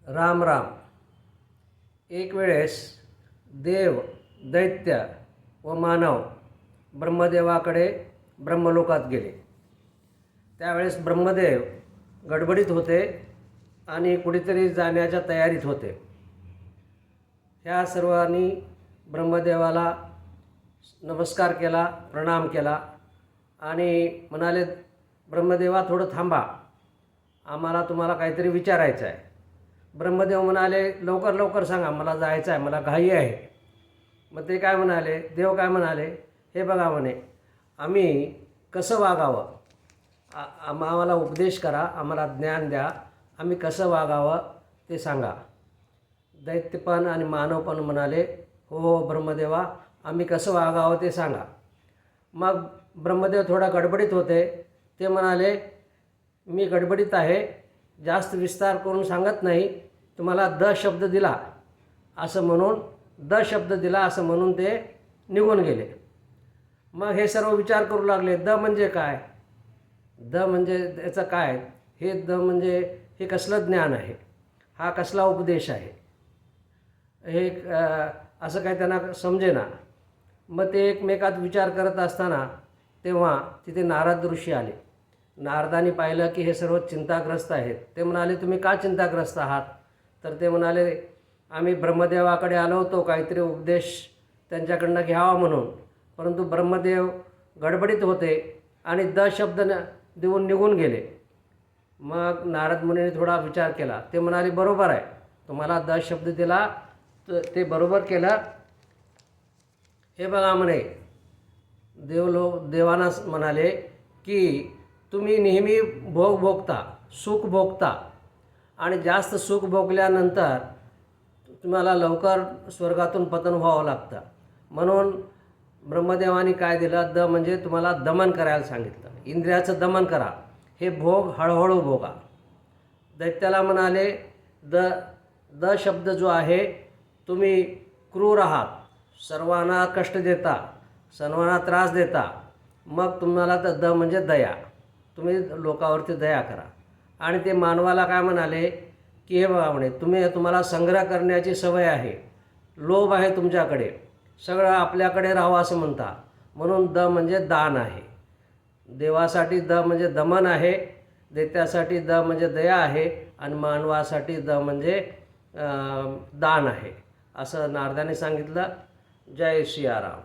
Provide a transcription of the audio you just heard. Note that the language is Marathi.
राम राम. एक वेळेस देव, दैत्य व मानव ब्रह्मदेवाकडे ब्रह्मलोकात गेले. त्यावेळेस ब्रह्मदेव गडबडीत होते आणि कुठेतरी जाण्याच्या तयारीत होते. ह्या सर्वांनी ब्रह्मदेवाला नमस्कार केला, प्रणाम केला आणि म्हणाले, ब्रह्मदेवा थोडं थांबा, आम्हाला तुम्हाला काहीतरी विचारायचं आहे. ब्रह्मदेव म्हणाले, लवकर लवकर सांगा, मला जायचं आहे, मला घाई आहे. मग ते काय म्हणाले, देव काय म्हणाले, हे बघा म्हणे, आम्ही कसं वागावं, आम्हाला उपदेश करा, आम्हाला ज्ञान द्या, आम्ही कसं वागावं ते सांगा. दैत्यपण आणि मानवपण म्हणाले, हो हो ब्रह्मदेवा, आम्ही कसं वागावं ते सांगा. मग ब्रह्मदेव थोडा गडबडीत होते. ते म्हणाले, मी गडबडीत आहे, जास्त विस्तार करून सांगत नाही, तुम्हाला द शब्द दिला असं म्हणून ते निघून गेले. मग हे सर्व विचार करू लागले, द म्हणजे काय, द म्हणजे याचं काय, हे द म्हणजे हे कसलं ज्ञान आहे, हा कसला उपदेश आहे, हे असं काय त्यांना समजेना. मग ते एकमेकात विचार करत असताना तेव्हा तिथे नारद ऋषी आले. नारदांनी पाहिलं की हे सर्व चिंताग्रस्त आहेत. ते म्हणाले, तुम्ही का चिंताग्रस्त आहात? तर ते म्हणाले, आम्ही ब्रह्मदेवाकडे आलो होतो काहीतरी उपदेश त्यांच्याकडनं घ्यावा म्हणून, परंतु ब्रह्मदेव गडबडीत होते आणि द शब्द देऊन निघून गेले. मग नारद मुनीने थोडा विचार केला. ते म्हणाले, बरोबर आहे, तुम्हाला द शब्द दिला ते बरोबर केलं. हे बघा म्हणे, देवांना म्हणाले की तुम्ही नेहमी भोग भोगता, सुख भोगता आणि जास्त सुख भोगल्यानंतर तुम्हाला लवकर स्वर्गातून पतन व्हावं लागतं. म्हणून ब्रह्मदेवाने काय दिलं, द म्हणजे तुम्हाला दमन करायला सांगितलं, इंद्रियाचं दमन करा, हे भोग हळूहळू भोगा. दैत्याला म्हणाले, द शब्द जो आहे, तुम्ही क्रूर आहात, सर्वांना कष्ट देता, सर्वांना त्रास देता, मग तुम्हाला तर द म्हणजे दया, तुम्ही लोकांवरती दया करा. आणि ते मानवाला काय म्हणाले की हे बघा म्हणे, तुम्हाला संग्रह करण्याची सवय आहे, लोभ आहे तुमच्याकडे, सगळं आपल्याकडे राहावं असं म्हणता, म्हणून द म्हणजे दान आहे. देवासाठी द म्हणजे दमन आहे, दैत्यासाठी द म्हणजे दया आहे आणि मानवासाठी द म्हणजे दान आहे, असं नारदाने सांगितलं. जय सियाराम.